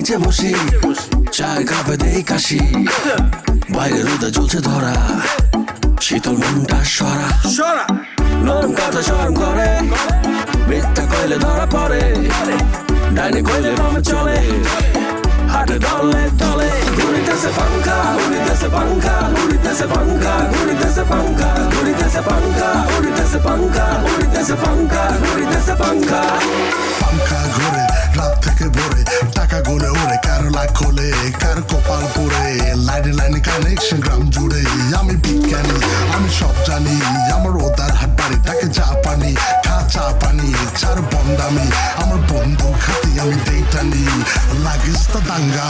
নিচে বসি, চায়ের কাপে দেই কাশি, বাইরে রোদে জ্বলছে ধরা, শীতল মনটা সরা, নরম কথা সরম করে, মিথ্যা কইলে ধরা পড়ে, ডাইনে কইলে বামে চলে, হাটে দলে দলে, ঘুরিতেছে পাঙ্খা, উড়িতেছে পাঙ্খা, উড়িতেছে পাঙ্খা, ঘুরিতেছে পাঙ্খা, ঘুরিতেছে পাঙ্খা, উড়িতেছে পাঙ্খা, উড়িতেছে পাঙ্খা, ঘুরিতেছে পাঙ্খা। পাঙ্খা ঘুরে রাত থেকে ভোরে, টাকা গুনে ওরে, কারো লাখ খোলে, কার কপাল পরে, লাইনে লাইনে কানেকশন গ্রাম জুড়ে। আমি বিজ্ঞানী, আমি সব জানি, আমার ওদার হাট বাড়ি তাকে চা পানি, খা চা পানি, চার বন্দামি, আমার বন্ধু খাতি আমি দেইটানি, লাগিস তো দাঙ্গা।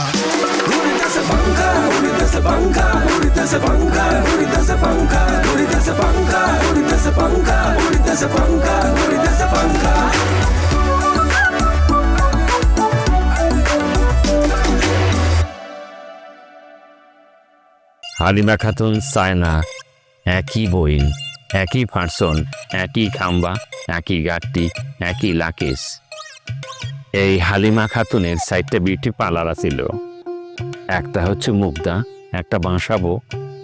ঘুরিতেছে পাঙ্খা, উড়িতেছে পাঙ্খা, উড়িতেছে পাঙ্খা, ঘুরিতেছে পাঙ্খা, ঘুরিতেছে পাঙ্খা, উড়িতেছে পাঙ্খা, উড়িতেছে পাঙ্খা, ঘুরিতেছে পাঙ্খা। হালিমা খাতুন সায়না, একই বই, একই ফাঁসন, একই খাম্বা, একই গাট্টি, একই লাকেশ। এই হালিমা খাতুনের 4টা বিউটি পার্লার ছিল। একটা হচ্ছে মুগদা, একটা বাঁশাবো,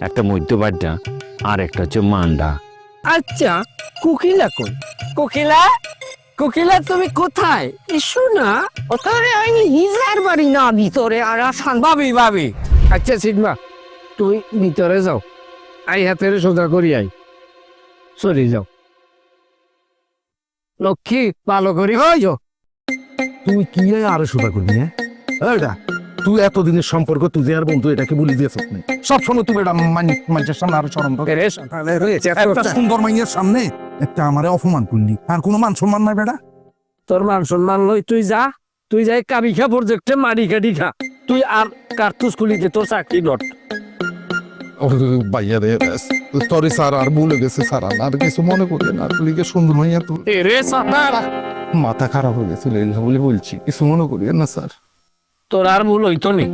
একটা মধ্যবাড্ডা, আর একটা হচ্ছে মান্ডা। আচ্ছা, কোকিলা কই? কোকিলা, কোকিলা তুমি কোথায়? এসো না, ওখানে আমি নিজের বাড়ি না, ভিতরে আর আসান। ভাবি ভাবি, আচ্ছা সিনমা, তুই ভিতরে যাও, আই হাতের সোজা করি আই, চলে যাও। লক্ষ্মী ভালো করি হয়। তুই কি আরো সোজা করবি? হ্যাঁ, তুই এতদিনের সম্পর্ক, তুই যে আর বন্ধু, এটাকে বলি দিয়েছ সবসময়। তুমি এটা মানুষের সামনে আরো সরম একটা সুন্দর মাইয়ের সামনে একটা আমারে অপমান করলি, আর কোনো মান সম্মান নাই বেটা। তোর মান সম্মান লই, তুই যা, তুই যাই কাবিখা প্রজেক্টে মারি কাটি খা, তুই আর কার্তুস খুলিতে তোর চাকরি নট। ভাইয়া রে, সরি স্যার, আর ভুলে গেছে স্যার, আর কিছু মনে করলেন না, তুই সুন্দর মাইয়া, তো রে সাতার মাথা খারাপ হয়ে গেছিল বলে বলছি, কিছু মনে করিয়েন না স্যার। তোর আর ভুল হইতো নি,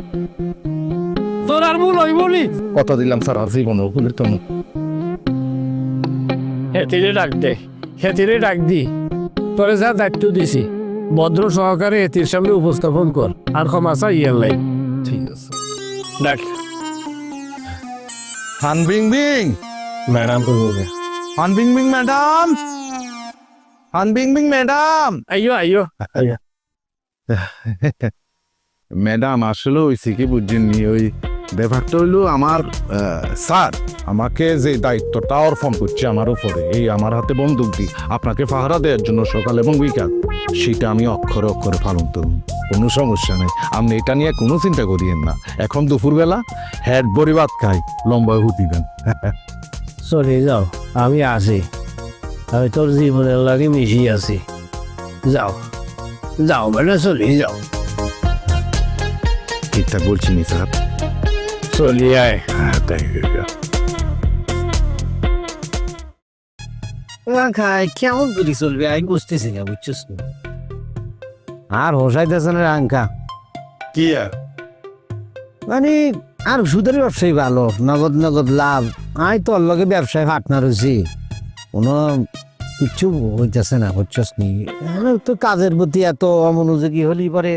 তোর আর ভুল হই বলি কথা দিলাম স্যার, আর জীবনে ভুলের তো না। হেতিরে ডাক দে, হেতিরে ডাক দি, তোরে যা দায়িত্ব দিছি ভদ্র সহকারে হেতির সামনে উপস্থাপন কর, আর ক্ষমা চাই ইয়ার লাই। ঠিক আছে। ডাক হান বিং বিং ম্যাডাম করবো, হান বিং বিং ম্যাডাম, হান বিং বিং ম্যাডাম। আইয়ো আইয়ো আইয়ো। ম্যাডাম আসলে হয়েছে কি বুঝছেননি, ওই ব্যাপারটা হইলো আমার স্যার আমাকে যে দায়িত্বটা অর্পণ করছে আমার উপরে, এই আমার হাতে বন্দুক দিই আপনাকে পাহারা দেওয়ার জন্য সকাল এবং বিকাল, সেটা আমি অক্ষরে অক্ষরে পালন করব, কোনো সমস্যা নেই, আপনি এটা নিয়ে কোনো চিন্তা করিয়েন না। এখন দুপুরবেলা হেড বড়ি ভাত খাই, লম্বা হুতি দেন। চলে যাও, আমি আছি, আমি তোর জীবনের লাগে মিশিয়ে আছি। যাও যাও বেটা, চলে যাও। ঠিকঠাক বলছি নি স্যার? চলি আয়। হ্যাঁ, তাই খাই কেমন করে চলবে আমি বুঝতেছি না, বুঝছিস না? আর হোসাইতেছে না আঙ্কা, কি আর মানে আর সুদের ব্যবসায়ী ভালো, নগদ নগদ লাভ। আমি তোর লগে ব্যবসায় পার্টনার হয়েছি, কোনো কিছু হইতেছে না, বুঝছিস নি? তো কাজের প্রতি এত অমনোযোগী হলি পরে।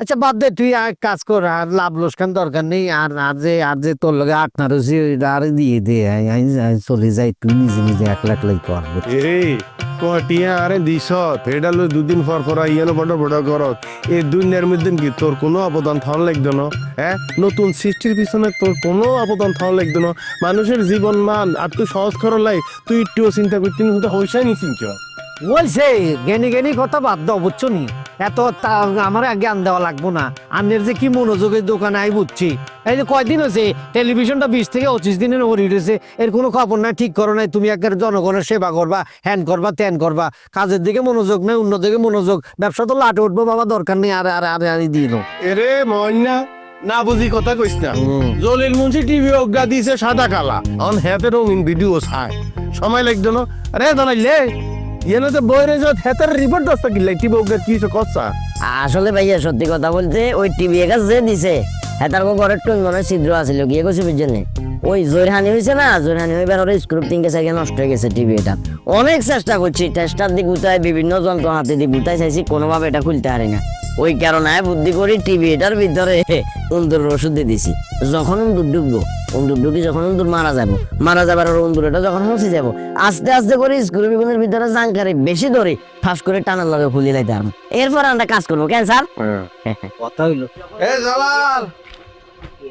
আচ্ছা বাদ দে, তুই এক কাজ কর, আর লাভ লোকসান দরকার নেই, আর যে তোর লগে পার্টনার হয়েছি আর দিয়ে দে, আমি চলে যাই, তুই নিজে নিজে একলা একলাই কর। কটিয়া আরে দিস এটা লো দুদিন পর পর ইয়ানো বড় বড় কর, এই দুনিয়ার মধ্যে কি তোর কোনো অবদান থান লাগতো না? হ্যাঁ, নতুন সৃষ্টির পিছনে তোর কোনো অবদান থান লাগতো না? মানুষের জীবন মান আর তুই সহজ করো লাই, তুই একটুও চিন্তা করতে হইসাই নি চিন্তা বলছে জ্ঞানী জ্ঞানী কথা বাদ দাও, বুঝছো নি? এত আমার জ্ঞান দেওয়া লাগবো না। আমের যে কি মনোযোগের দোকানে আই বুঝছি, এই যে কয়দিন হয়েছে টেলিভিশনটা 20 থেকে 25 দিনের উপর উঠেছে, এর কোনো খবর নাই, ঠিক করো নাই। তুমি একবার জনগণের সেবা করবা, হ্যান করবা, ত্যান করবা, কাজের দিকে মনোযোগ নেই, অন্য দিকে মনোযোগ, ব্যবসা তো লাটে উঠবো বাবা, দরকার নেই। আর আর আর দিল এরে ময়না না বুঝি কথা কইস না। জলিল মুন্সি টিভি অজ্ঞা দিয়েছে সাদা কালা, অন হেতে রঙিন ভিডিও ছায়, সময় লাগতো না? আরে জানাইলে ইয়েনে তো বইরে যত হেতার রিপোর্ট দস্তা কিনলে টিভি অজ্ঞা কি কথা? আসলে ভাইয়া সত্যি কথা বলতে, ওই টিভি একা যে দিছে হেতার ঘরের টুন মনে ছিদ্র আছিল, গিয়ে গেছে বুঝছেন? ওই জোরহানি হয়েছে না, জোরহানি হইবার ওর স্ক্রুপ তিনকে চাইকে নষ্ট হয়ে গেছে টিভি। এটা অনেক চেষ্টা করছি, টেস্টার দিয়ে গুতায়, বিভিন্ন যন্ত্র হাতে দিয়ে গুতায় চাইছি, কোনোভাবে এটা খুলতে পারি না। ওই কারণে বুদ্ধি করি টিভি এটার ভিতরে অন্দুরের ওষুধ দিয়ে দিছি। যখন অন্দুর ঢুকবো, অন্দুর ঢুকি যখন অন্দুর মারা যাবার আর অন্দুর এটা যখন হসে যাবো, আস্তে আস্তে করে স্কুলের বিগুনের ভিতরে জাঙ্কারে বেশি ধরে ফাঁস করে টানার লগে খুলি লাইতাম। এরপর আমরা কাজ করবো কেন স্যার? কথা হইলো এ জালাল,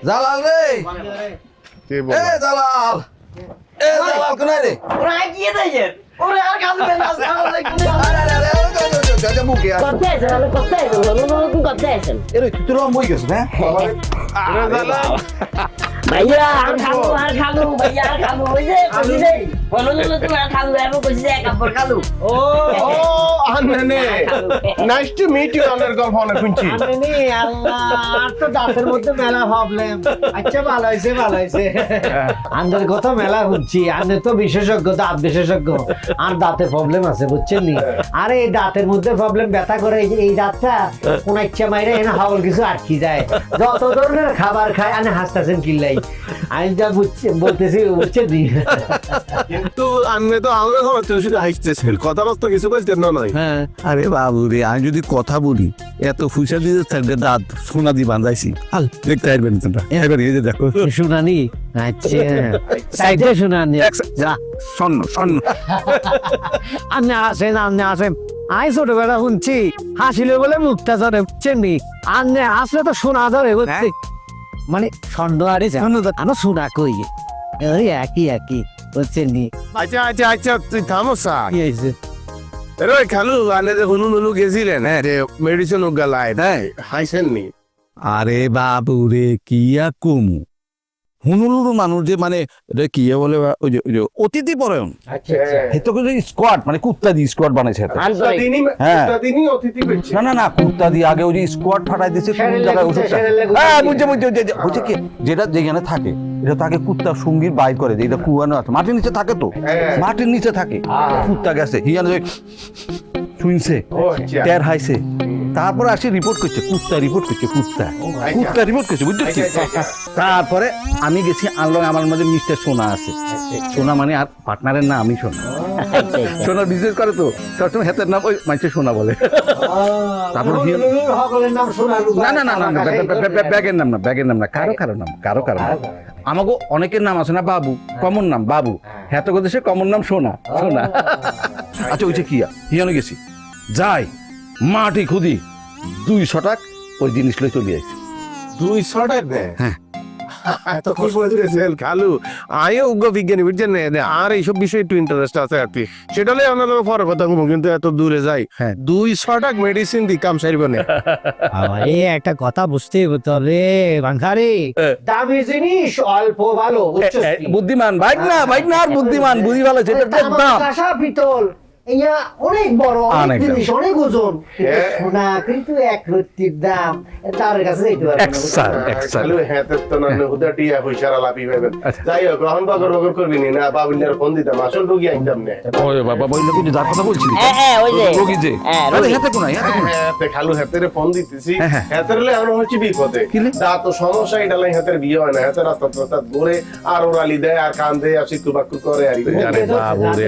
জালাল রে, কে এ জালাল, এ জালাল কোনায় রে? ওরা গিয়ে দেয় ওরে আর কাজ দেন না আরে আরে আরে, যা মুখে আয়। করতে আছেন এরে তুই তো লম্বই গেছিস, হ্যাঁ? ভাইয়া আর খাবো ভাইয়া আর খাবো ওই যে কইছি যে বলো তুমি আর খাবো এমন কইছি যে এক কাপড় খাবো। ও আননে নাইস টু মিট ইউ অনার গল্প অনেক শুনছি। আরে আল্লাহ, আর তো দাঁতের মধ্যে মেলা প্রবলেম। আচ্ছা ভালো হয়েছে আন্দের কথা মেলা শুনছি, আন্দের তো বিশেষজ্ঞ, দাঁত বিশেষজ্ঞ। আর দাঁতে প্রবলেম আছে বুঝছেন নি? আরে এই দাঁতের মধ্যে প্রবলেম ব্যথা করে, এই দাঁতটা কোন ইচ্ছা মাইরে এনে হাওল কিছু আটকি যায়। যত ধরনের খাবার খায় আনে হাসতেছেন কিল্লাই, আমি যা বলতেছি বুঝছেন নি? কিন্তু আননে তো আমরা খবর তুই শুধু হাসতেছেন, কথাবার্তা কিছু বলতেন না নয়। হ্যাঁ আরে বাবু রে, আমি যদি কথা বলি এত ফুসা দিয়ে থাকবে দাঁত সোনা দিয়ে বাঁধাইছি। হাল দেখতে আসবেন তোমরা, এবার এই যে দেখো শুনানি। আচ্ছা সাইডে শুনানি। যা স্বর্ণ স্বর্ণ। আপনি আসেন। আই ছোটবেলা শুনছি হাসিলে বলে মুক্তা ধরে বুঝছেন নি? আপনি আসলে তো শোনা ধরে বুঝছি, মানে ছন্দ আরে আমরা শোনা কই ওই একই বুঝছেন নি? আচ্ছা তুই থামো সা। কি হয়েছে? এরে খালু আনে যে হুলু গেছিলেন, হ্যাঁ রে মেডিসিন গালাই হ্যাঁ হাইছেন নি? আরে বাবু রে, কি আর কমু হুনুলুরু মানুষ যে মানে এটা কি বলে ওই যে অতিথি পরায়ণ। আচ্ছা হেতো করে স্কোয়াড মানে কুত্তা দিয়ে স্কোয়াড বানাইছে এত। হ্যাঁ। দিনই অতিথি পেয়েছে। না কুত্তা দিয়ে আগে ওই যে স্কোয়াড ফাটাই দিয়েছে কোন জায়গায় ওষুধটা। হ্যাঁ বুঝছে হচ্ছে কি যেটা যেখানে থাকে এটা তো আগে কুত্তা সঙ্গীর বাইর করে যে এটা কুয়ানো আছে, মাটির নিচে থাকে তো, মাটির নিচে থাকে। কুত্তা গেছে হিয়ানো শুনছে টের হাইছে, তারপরে আসে রিপোর্ট করছে কুত্তা রিপোর্ট করছে বুঝছি। তারপরে আমি গেছি আনলাম, আমার মাঝে মিস্টার সোনা আছে। সোনা মানে আর পার্টনারের নাম আমি সোনা। সোনার বিজনেস করে তো সবসময় হাতের নাম ওই মানুষের সোনা বলে। তারপর না ব্যাগের নাম না কারো নাম আমাকে অনেকের নাম আছে না, বাবু কমন নাম বাবু, হ্যাঁ তো দেশে কমন নাম সোনা। আচ্ছা ওইটা কি হিয়ানো গেছি যাই মাটি খুদি 200 টাকা ওই জিনিস লই চলে আসি। 200 টাকা? হ্যাঁ। এত খুশি হয়েছেন খালু। আমিও উগ্র বিজ্ঞানী বুঝছেন না, আর এইসব বিষয়ে একটু ইন্টারেস্ট আছে আর কি। সেটা হলে আমরা পরে কথা বলবো, কিন্তু এত দূরে যাই। হ্যাঁ। 200 টাকা মেডিসিন দি কাম সারিব না। এই একটা কথা বুঝতে হবে বাঙ্গারি, দামি জিনিস অল্প ভালো বুঝছিস? বুদ্ধিমান বাইক না আর বুদ্ধিমান বুদ্ধি ভালো সেটা দাম পিতল ইয়া অনেক বড়, অনেক অনেক জিনিস, অনেক ওজন। সোনা কিন্তু এক রত্তির দাম, তার কাছে যাইতে পারবে না। খালু হেতে তো না হুদা টিয়া পয়সারা লাভি পাবেন। যাই হোক গ্রহণ বগর করবি না, বাবুলিয়ার ফোন দিতাম, আসল রোগী আনতাম না। ওই বাবা বইলে তুই যার কথা বলছিস ওই যে রোগী যে আরে হেতে কোন হেতে খালু হেতেরে ফোন দিতেছি, হ্যাঁ। হেতেরলে আমরা হচ্ছে বিপদে। তা তো সমস্যা এটা লাই হেতের বিয়ে হয় না, হেতে রাস্তা ঘুরে আর ওরালি দেয় আর কান্দে আর সিকুবাকু করে আর আরে বাবু রে,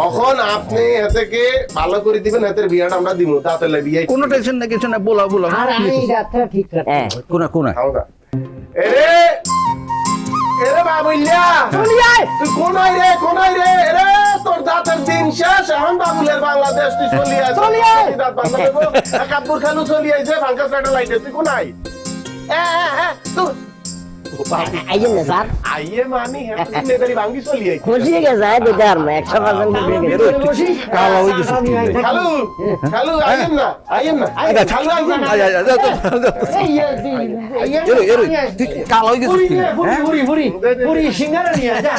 এখন আপনি হেতেকে ভালো করে দিবেন, হেতের বিয়েটা আমরা দিব, তাতে বিয়ে কোনো টেনশন না কিছু না, বলা আর আমি যাত্রা ঠিক রাখতে কোন এরে বাবুলিয়া তুই কোনাই রে এরে তোর দাঁতের দিন শেষ, এখন বাবুলের বাংলাদেশ তুই চলি আয় দাঁত বাংলা দেবো কাপুর খালু চলি আইছে ভাঙ্গা স্যাটেলাইটে, তুই কোনাই তুই আইয়েন না স্যার, আইয়ে মানি হেতেরি ভাঙ্গি চলি আইছে খুশি হয়ে যায় দিতে আর 100% খুশি হয়ে গেছে। কালা হয়ে গেছে খালু আইয়েন না খালু আইয়েন না কালা হয়ে গেছে পুরি সিঙ্গারা নিয়ে যা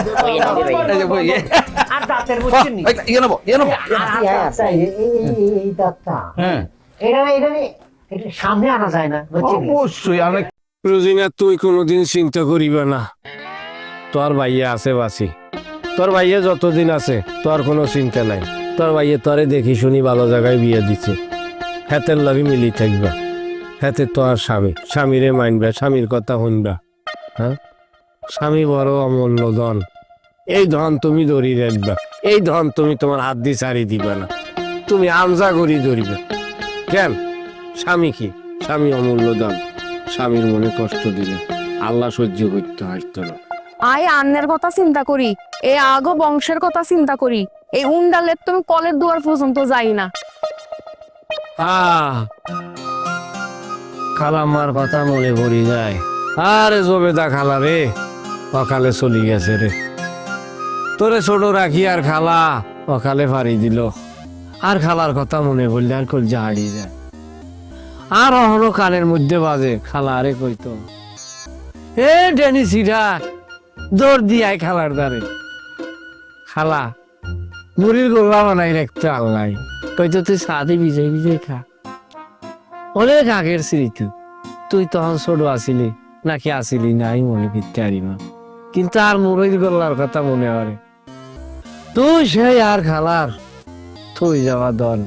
আর দাঁতের বুঝছেন নি? ইয়ে নেবো আচ্ছা, এই দাঁতটা হ্যাঁ এটা সামনে আনা যায় না বুঝছেন নি? অবশ্যই অনেক রোজিনা তুই কোনোদিন চিন্তা করিবা না, তোর ভাইয়া আছে বাসি, তোর ভাইয়া যতদিন আছে তোর কোনো চিন্তা নাই। তোর ভাইয়া তোরে দেখি শুনি ভালো জায়গায় বিয়ে দিচ্ছে, হাতের লগে মিলি থাকবা, হাতে তোর স্বামীরে মানবা, স্বামীর কথা শুনবা। হ্যাঁ, স্বামী বড় অমূল্য ধন, এই ধন তুমি ধরি রাখবা, এই ধন তুমি তোমার হাত দিয়ে ছাড়ি দিবা না, তুমি আমজা করি ধরিবে। কেন স্বামী কি? স্বামী অমূল্য দান। স্বামীর মনে কষ্ট দিলে আল্লাহ সহ্য করতে হাসতো না। আই আন্নের কথা চিন্তা করি, এই আগো বংশের কথা চিন্তা করি, এই উন্ডালের তুমি কলের দুয়ার পর্যন্ত যাই না। খালাম্মার কথা মনে পড়ি যায়। আরে জবেদা খালা রে, অকালে চলি গেছে রে। তোরে ছোট রাখি আর খালা অকালে ফাড়ি দিল। আর খালার কথা মনে পড়লে আর কলজা হারিয়ে যায়। আর অহনো কানের মধ্যে বাজে খালা আরে কইতো, এ ডেনি সিডা দৌড় দিয়াই খালার দ্বারে। খালা মুড়ির গোলা বানাই রাখতে আল্লাহ, কইতো তুই সাদে ভিজে ভিজে খা। অনেক আগের স্মৃতি। তুই তখন ছোট আসিলি নাকি আসিলি নাই মনে করতে পারিমা, কিন্তু আর মুড়ির গোল্লার কথা মনে পড়ে। তুই সেই আর খালার তুই যাওয়া দল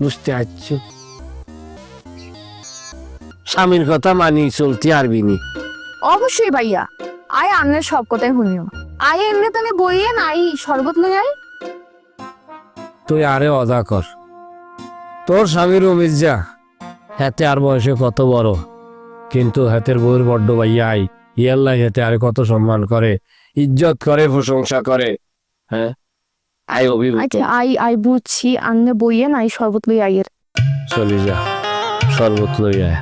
বুঝতে পারছ। স্বামীর কথা মানি চলতে পারবি নি। অবশ্যই ভাইয়া, আয় আন্নের সব কথাই শুনিও। আয় এমনি তুমি বইয়ে নাই শরবত লই আয়। তুই আরে অদা কর। তোর স্বামীর অমিত যা হাতে আর বয়সে কত বড়, কিন্তু হাতের বউর বড্ড ভাইয়া আই ইয়াল্লাহ হাতে আরে কত সম্মান করে, ইজ্জত করে, প্রশংসা করে। হ্যাঁ আয় অভিভূত আচ্ছা আই আই বুঝছি, আন্নে বইয়ে নাই শরবত লই আইয়ের। চলে যা, শরবত লই আয়।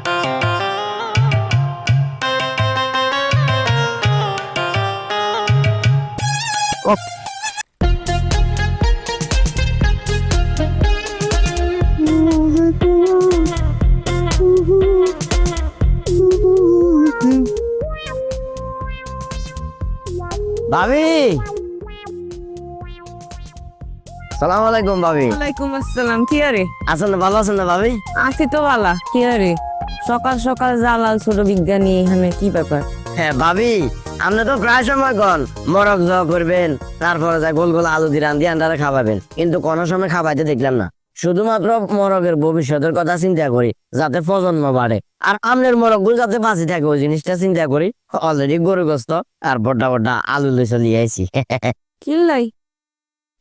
ভাবি, সালাম আলাইকুম ভাবি। ওয়ালাইকুম আসসালাম। কি আরে? আছেন না, ভালো আছেন না ভাবি? আছি তো বালা। কি আরে সকাল সকাল জালাল ছোট বিজ্ঞানী এখানে, কি ব্যাপার? হ্যাঁ ভাবি, আপনি তো প্রায় সময় কন মরক জ করবেন, তারপরে যা গোল গোল আলু দিয়ে রান্ধি আন্ডারে খাওয়াবেন, কিন্তু কোনো সময় খাওয়াইতে দেখলাম না। শুধুমাত্র মরকের ভবিষ্যতের কথা চিন্তা করি, যাতে প্রজন্ম বাড়ে, আর আমনের মরক গুলো যাতে বাঁচি থাকে ওই জিনিসটা চিন্তা করি। অলরেডি গরুগ্রস্ত আর বড্ডা বড্ডা আলু লই চলি আইছি। কিল্লাই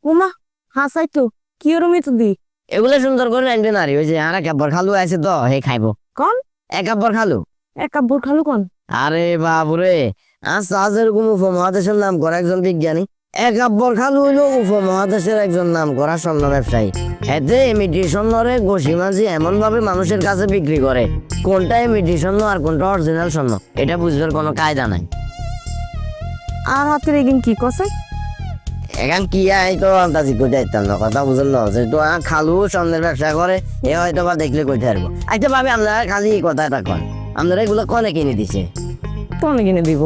উমা হাসাই তো কি ওরমি তো দি এগুলো সুন্দর করে রান্ধবে নারী, ওই যে আর এক কাপড় খালু আছে তো হে খাইবো। কোন এক কাপড় খালু? এক কাপ বোর খালু কোন? আরে বাবুরে, এরকম উপমহাদেশের নাম করা একজন বিজ্ঞানী। এক আব্বর খালু হইল উপমহাদেশের একজন নাম করা স্বর্ণ ব্যবসায়ী। এতে ইমিটেশন নরে ঘষি মাঝি এমন ভাবে মানুষের কাছে বিক্রি করে, কোনটা ইমিটেশন আর কোনটা অরিজিনাল স্বর্ণ এটা বুঝবার কোনো কায়দা নাই। আর হাতের এগিন কি কছে? এখন কি আই তো আন্দাজি কইতে আইতাম না, কথা বুঝল যে তো খালু স্বর্ণের ব্যবসা করে, এ হয়তো বা দেখলে কইতে পারবো। আচ্ছা ভাবি, আপনারা খালি কথাটা কন, আপনারা এগুলো কনে কিনে দিছে? কোন কিনে দিব?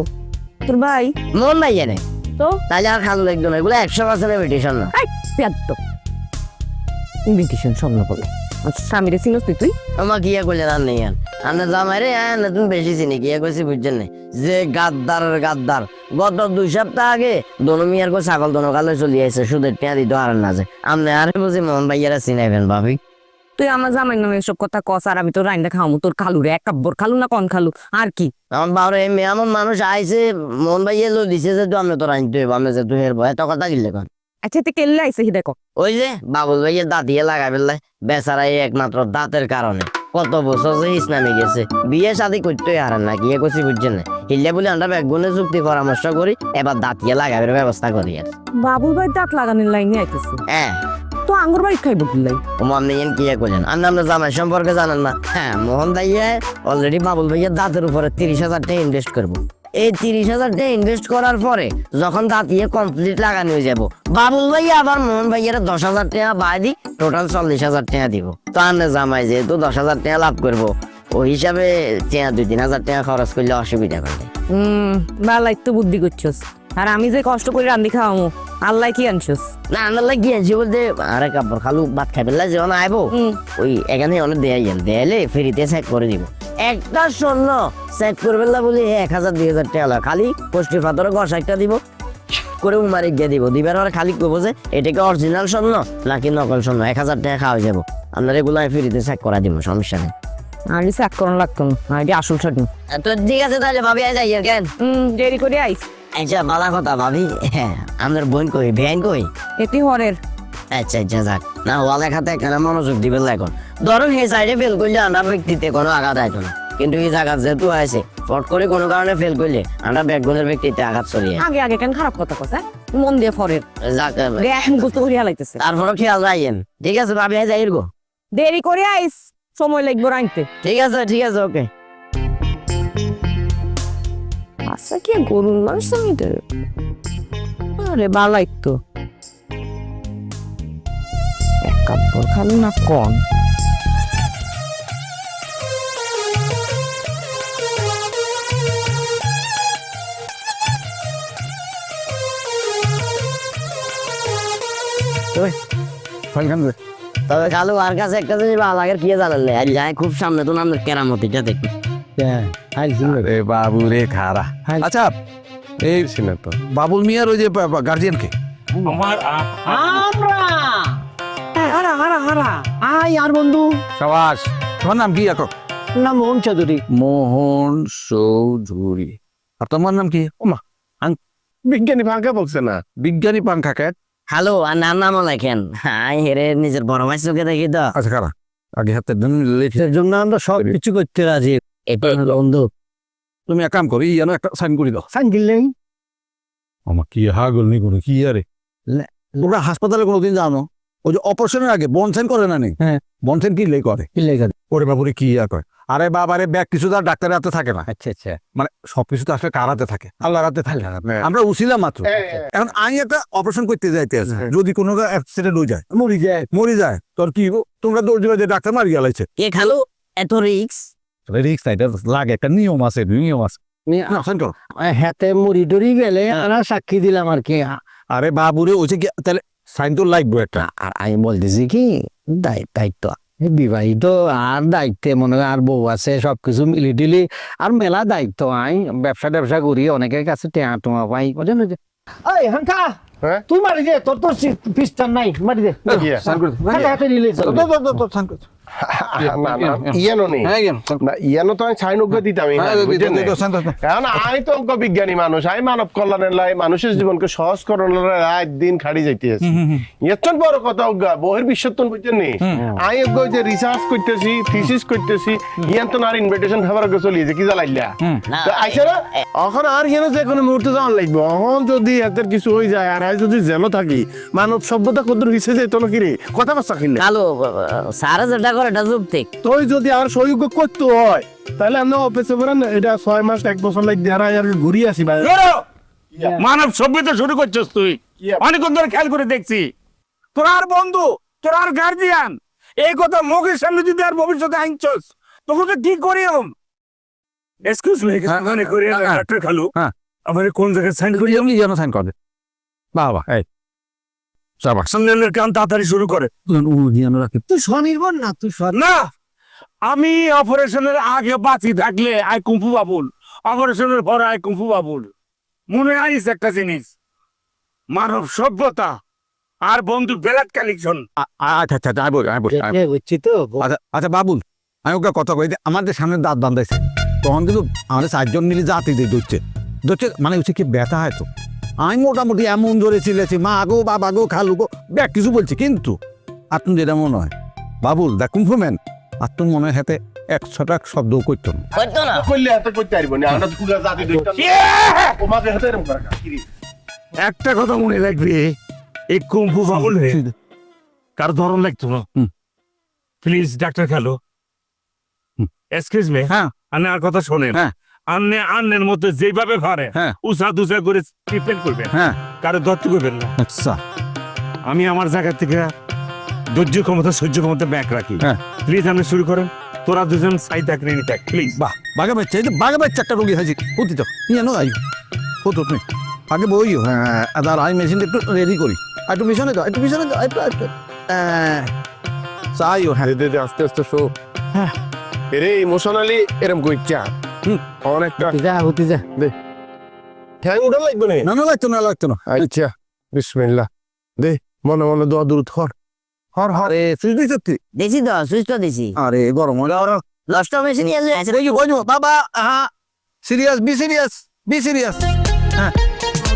তোর ভাই? মন নাই জানে তো তাহলে আর খালু লাগতো না, এগুলো 100% ইমিটেশন না। ইনভিটেশন স্বপ্ন বলে স্বামীরে চিনস তুই? আমার কিয়া করলেন আর নেই আন্না জামাই রে, তুমি বেশি চিনি কিয়া কইছি বুঝছেন না, যে গাদ্দার গাদ্দার। গত 2 সপ্তাহ আগে দোনো মিয়ার কো ছাগল দোনো কালে চলি আইছে, সুদের টিয়া দিত আর না যে আমনে আরে বুঝি মোহন ভাইয়ারা চিনাইবেন ভাবি। তুই আমার জামাই নামে এসব কথা কস, আর আমি তোর রাইন্দা খাওয়াবো তোর খালু রে। এক কাপড় খালু না কোন খালু? আর কি আমার বাবরে এমন মানুষ আইছে, মোহন ভাইয়া লো দিছে যে আমি তো রাইনতে হইব, আমি যে তুই হেরবো এত কথা কিনলে কন? আচ্ছা তুই কেল্লে আইছে হি দেখো। ওই যে বাবুল ভাইয়ের দাঁত দিয়ে লাগাই ফেললে বেচারা, এই একমাত্র দাঁতের কারণে কত বছর যে ইসলামে গেছে, বিয়ে শাদী করতে হারেন না, গিয়ে কইছি বুঝছেন না, হিল্লে বলে আমরা বেগুনে যুক্তি পরামর্শ করি, এবার দাঁত দিয়ে লাগাবের ব্যবস্থা করি। আর বাবুর ভাই দাঁত লাগানোর লাইনে আইতেছে, হ্যাঁ তো আঙ্গুর বাড়ি খাইবো কিল্লাই? আপনি কি করলেন? আমরা জামাই সম্পর্কে জানেন না? হ্যাঁ, মোহন ভাইয়া অলরেডি বাবুল ভাইয়ের দাঁতের উপরে 30,000 টাকা ইনভেস্ট করবো। এই 30,000 টাকা ইনভেস্ট করার পরে যখন দাঁত ইয়ে কমপ্লিট লাগানো হয়ে যাবো, বাবুল ভাইয়া আবার মোহন ভাইয়ের 10,000 টাকা বাই দি, টোটাল 40,000 টাকা দিব। তো আমরা জামাই যেহেতু 10,000 টাকা লাভ করবো, ওই হিসাবে 2-3,000 টাকা খরচ করলে অসুবিধা করবে। বালাই তো বুদ্ধি করছস, আর আমি যে কষ্ট করে রান্দি খাওয়ামো আল্লাহ কি আনছস? না আল্লাহ কি আনছি বলতে, আরে কাপড় খালু ভাত খাই ফেললে যখন আইবো, ওই এখানে অনেক দেয়ালে ফ্রিতে চেক করে দিব। একটা স্বর্ণ চেক করবে না বলি 1,000-2,000 টাকা খালি পুষ্টি পাথরে ঘষ একটা দিব করে উমারে গিয়ে দিব, দিবার পরে খালি করবো যে এটাকে অরিজিনাল স্বর্ণ নাকি নকল স্বর্ণ, 1,000 টাকা খাওয়া যাবো। আপনার এগুলো ফ্রিতে চেক করা দিব, সমস্যা নেই। আমি চেক করানো লাগতো না, এটি আসল স্বর্ণ। তো ঠিক আছে তাহলে ভাবি যাই আর কেন দেরি করে আইস। আচ্ছা ভালো কথা ভাবি, হ্যাঁ আপনার বোন কই, বেআইন কই? এটি হরের আচ্ছা আচ্ছা যাক না ওয়ালে খাতে এখানে মনোযোগ দিবেন না এখন ধরুন এই সাইডে ফেল করলে আমরা ব্যক্তিতে কোনো আঘাত আইতো না কিন্তু এই জায়গা যেহেতু আছে ফট করে কোনো কারণে ফেল করলে আমরা ব্যাকগুলোর ব্যক্তিতে আঘাত ছড়িয়ে আগে আগে কেন খারাপ কথা কছে মন দিয়ে ফরের যাক এখন গুস্ত করিয়া লাগতেছে তারপরে খেয়াল রাখেন ঠিক আছে ভাবি যাই গো দেরি করে আইস সময় লাগবে রাইতে ঠিক আছে ওকে আচ্ছা কি গরুর মাংস নিতে আরে বালাই তো এক কাপড় খালি না কম তবে কালু আর কাছে একটা জিনিস ভালো লাগে কি জানালে আর যাই খুব সামনে তো নাম কেরামতিটা দেখি আরে বাবু রে খারা আচ্ছা এই বাবুল মিয়ার ওই যে গার্জিয়ানকে হারা হারা হারা আয় আর বন্ধু সাবাস তোমার নাম কি এখন না মোহন চৌধুরী মোহন চৌধুরী আর তোমার নাম কি ওমা বিজ্ঞানী ফাঁকা বলছে না বিজ্ঞানী পাঙ্খা কে হ্যালো আর নাম নামও লেখেন হাই হেরে নিজের বড় ভাই চোখে দেখি তো আচ্ছা খারা আগে হাতে এর জন্য আমরা সব কিছু করতে রাজি এটা হলো বন্ধু তুমি এক কাম করি যেন একটা সাইন করে দাও সাইন দিলেন আমার কি হাগল নি কোনো কি আরে তোমরা হাসপাতালে কোনোদিন জানো ওই যে অপারেশনের আগে বন সাইন করে না নি হ্যাঁ। বন সাইন কি লে করে কি লেখা ওরে বাবুরে কি ইয়া করে আরে বাবারে ব্যাগ কিছু তো আর ডাক্তারের হাতে থাকে না আচ্ছা আচ্ছা মানে সবকিছু তো আসলে কার হাতে থাকে আল্লাহর হাতে থাকে আমরা উছিলাম মাত্র এখন আমি একটা অপারেশন করতে যাইতে আছে যদি কোনো অ্যাক্সিডেন্ট হয়ে যায় মরি যায় তোর কি তোমরা দৌড় দিবে যে ডাক্তার মারি গেলাইছে কে খালু এত রিক্স রিক্স নাই এটা লাগে একটা নিয়ম আছে না সাইন করো হাতে মুড়ি টুড়ি গেলে আমরা সাক্ষী দিলাম আর কি আরে বাবুরে ওই যে তাহলে সাইন তো লাগবে একটা আর আমি বলতেছি কি দায়িত্ব বিবাহিত আর দায়িত্বে মনে হয় আর বউ আছে সবকিছু মিলি টিলি আর মেলা দায়িত্ব আই ব্যবসা করি অনেকের কাছে টেয়া টোয়া পাই বুঝলেন যে এই হাঙ্কা হ্যাঁ? তুই মারি দে তোর পিস্টার নাই মারি দে সাইন করে হাতে হাতে নিলে চলবে। সাইন করে না না ইয়ানো নেই হ্যাঁ না ইয়ানো তো আমি ছাইনজ্ঞ দিতাম এখন আমি তো অজ্ঞ বিজ্ঞানী মানুষ আমি মানব কল্যাণের লাই মানুষের জীবনকে সহজ করানোর রাত দিন খাড়ি যাইতেছি এর বড় কথা অজ্ঞ বহির বিশ্বতন বুঝছেন নি আমি অজ্ঞ যে রিসার্চ করতেছি থিসিস করতেছি ইয়ান তো আর ইনভিটেশন খাবার অজ্ঞ চলিয়েছে কি জ্বালাইলা তো আইসা না এখন আর ইয়ান যে কোনো মুহূর্তে যাওয়ার লাগবে এখন যদি এদের কিছু হয়ে যায় আর আমি যদি জেলও থাকি মানব সভ্যতা কদ্দুর হিসেবে যেত না কিরে কথা বার্তা কিনলে কালু সারা যেটা করে এটা যুক্তি তুই যদি আর সহযোগ করতে হয় তাহলে আমরা অফিসে বেরান এটা 6 মাস 1 বছর লাগে দেড় আর ঘুরি আসি ভাই মানব সভ্যতা শুরু করছিস তুই অনেকক্ষণ ধরে খেয়াল করে দেখছি তোর আর বন্ধু তোর আর গার্জিয়ান এই কথা মুখের সামনে যদি আর ভবিষ্যতে আনছস তখন তো কি করি এক্সকিউজ মি মনে করি ডাক্তার খালু হ্যাঁ। আমার কোন জায়গায় সাইন করি আমি যেন সাইন করে বাবা এই সাবাস সামনের কাম তাড়াতাড়ি শুরু করে তুই স্বনির্ভর না তুই না আমি অপারেশনের আগে বাঁচি থাকলে আই কুম্ফু বাবুল অপারেশনের পরে আই কুম্ফু বাবুল মনে আইস একটা জিনিস মানব সভ্যতা আর বন্ধু বেলাট কালেকশন আচ্ছা আচ্ছা আমি বলি বুঝছি তো আচ্ছা বাবুল আমি ওকে কথা কই আমাদের সামনে দাঁত বান্ধাইছে তখন কিন্তু আমাদের 4 জন মিলে জাতি দিয়ে ধরছে মানে হচ্ছে কি ব্যথা হয় তো আমি মোটামুটি এমন জোরে চিলেছি মা গো বাবা গো খালু গো ব্যাগ কিছু বলছি কিন্তু আর তুমি যেটা মনে হয় বাবুল দা কুম্ফম্যান আর তুমি মনে হয় হাতে 100টা শব্দ করতো না করতো না করলে এত করতে পারবো না আমরা পুরো জাতি দেখতাম ও মাঝে হাতে এরকম করা কিরে একটা কথা মনে রাখবি এই কুম্ফু বাবুল রে কার ধরন লাগতো না প্লিজ ডাক্তার খালু এক্সকিউজ মি হ্যাঁ আর কথা শোনেন হ্যাঁ আন্নের মধ্যে যেভাবে পারে হ্যাঁ উষা দুসা করে ট্রিটমেন্ট করবেন হ্যাঁ কারো ধরতে করবেন না আচ্ছা আমি আমার জায়গা থেকে ধৈর্য ক্ষমতা সহ্য ক্ষমতা ব্যাক রাখি হ্যাঁ। প্লিজ আপনি শুরু করেন তোরা দুজন সাইড থাক রেডি থাক প্লিজ বাহ বাঘা বাচ্চা এই যে বাঘা বাচ্চা একটা রোগী হয়েছে হতি তো নিয়ে নো আই হতো তুমি আগে বইও হ্যাঁ আর আমি মেশিনটা একটু রেডি করি একটু পিছনে দাও একটু চাইও হ্যাঁ দে দে আস্তে আস্তে শো হ্যাঁ এরে ইমোশনালি এরকম কইছা অনেকটা হতে যা ঠ্যাং উঠা লাগবে না না লাগতো না আচ্ছা বিসমিল্লাহ দে মনে মনে দোয়া দূরত কর হর হর আরে সুইচ সত্যি দিছি তো সুইচ তো দিছি আরে গরম হয়ে লস্ট মেশিন আছে দেখি বইনো বাবা হ্যাঁ সিরিয়াস বি সিরিয়াস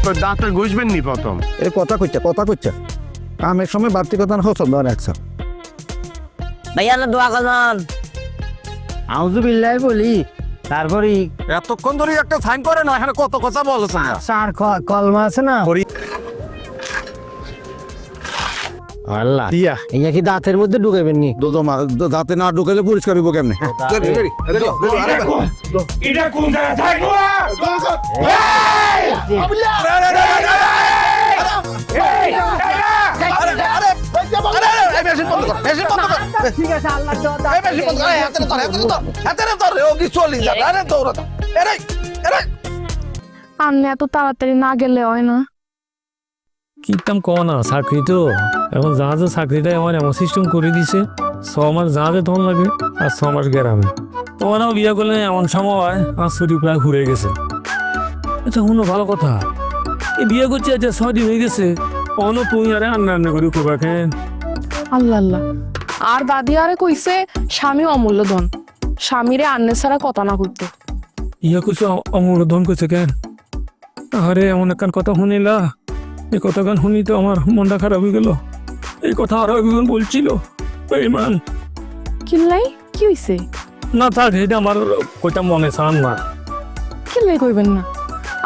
তো দাঁতে ঘুষবেন নি প্রথম এ কথা কইছা কামের সময় বাড়তি কথা না হতো ধর একশো ভাইয়া না দোয়া করবেন। আউযু বিল্লাহি বলি তারপরে এতক্ষণ ধরে একটা সাইন করে না এখানে কত কথা বলছে স্যার কলমা আছে না আল্লাহ দিয়া ইয়া কি দাঁতের মধ্যে ঢুকাবেন নি দাঁতে না ঢুকাইলে পরিষ্কার হইব কেমনে আন্নে এত তাড়াতাড়ি না গেলে হয় না। কিতাম কো না চাকরি তো এখন জাহাজের চাকরিটা আমার এমন সিস্টেম করে দিছে 6 মাস জাহাজে তখন লাগে আর 6 মাস গ্রামে। তোমারও বিয়ে করলে এমন সময় আমার ছুটি প্রায় ঘুরে গেছে। আচ্ছা শুনো ভালো কথা, এই বিয়ে করছে আচ্ছা 6 দিন হয়ে গেছে, অন তুই আরে রান্না করে খোবা খেন। আল্লাহ আল্লাহ। আর দাদি আরে কইছে স্বামী অমূল্য ধন, স্বামীরে আন্নে ছাড়া কথা না করতে। ইয়া কিছু অমূল্য ধন করছে কেন? আরে এমন একখান কথা শুনিলা, এই কথা গান শুনি তো আমার মনটা খারাপ হয়ে গেল। এই কথা আরো একজন বলছিল বেঈমান। কিল্লাই কি হইছে? না থাক, এটা আমার কইটা মনে চান না। কিল্লাই কইবেন না?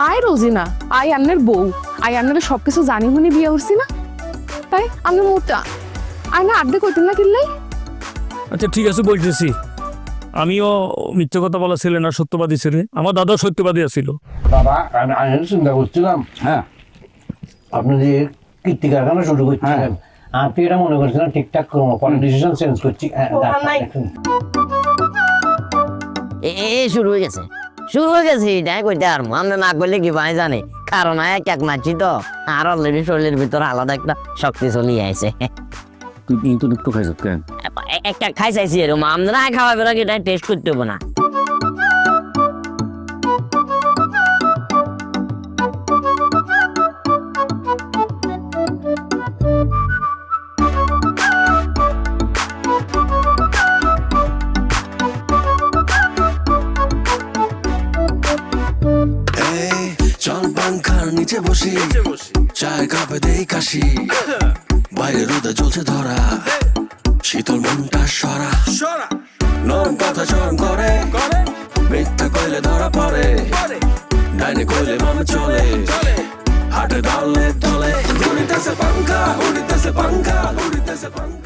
আয় রোজিনা, আয় আন্নের বউ, আয় আন্নের সবকিছু জানি শুনি বিয়ে করছি না, তাই আমি মোটা আয় না আড্ডে কইতেন না কিল্লাই। আচ্ছা ঠিক আছে বলতেছি, আমিও মিথ্যে কথা বলা ছিলেন না, সত্যবাদী ছিলেন। আমার দাদা সত্যবাদী ছিল। বাবা আমি চিন্তা করছিলাম হ্যাঁ আপনি যে কীর্তি কারখানা শুরু করছিলেন আপনি এটা মনে করছিলেন ঠিকঠাক করবো, পরে ডিসিশন চেঞ্জ করছি। শুরু হয়ে গেছে, শুরু হয়ে গেছে, এটাই কইতে আর আমরা না করলে কি ভাই জানে, কারণ এক মারছি তো আর অলরেডি শরীরের ভিতরে আলাদা একটা শক্তি চলিয়ে আছে। তুই কিন্তু একটু খাইছ কেন? একটা খাই চাইছি এরকম, আমরা খাওয়াবে আগে এটা টেস্ট করতে হবে না। চল পাংখার নিচে বসি, চায় কাপে দেই কাশি, বাইরে রোদে জ্বলছে ধরা, শীতল মনটা সরা, নরম কথা চরম করে, মিথ্যা কইলে ধরা পড়ে, ডাইনে কইলে মামে চলে, হাটে ডালে তলে, উড়িতেছে পাংখা, উড়িতেছে পাংখা, উড়িতেছে পাংখা।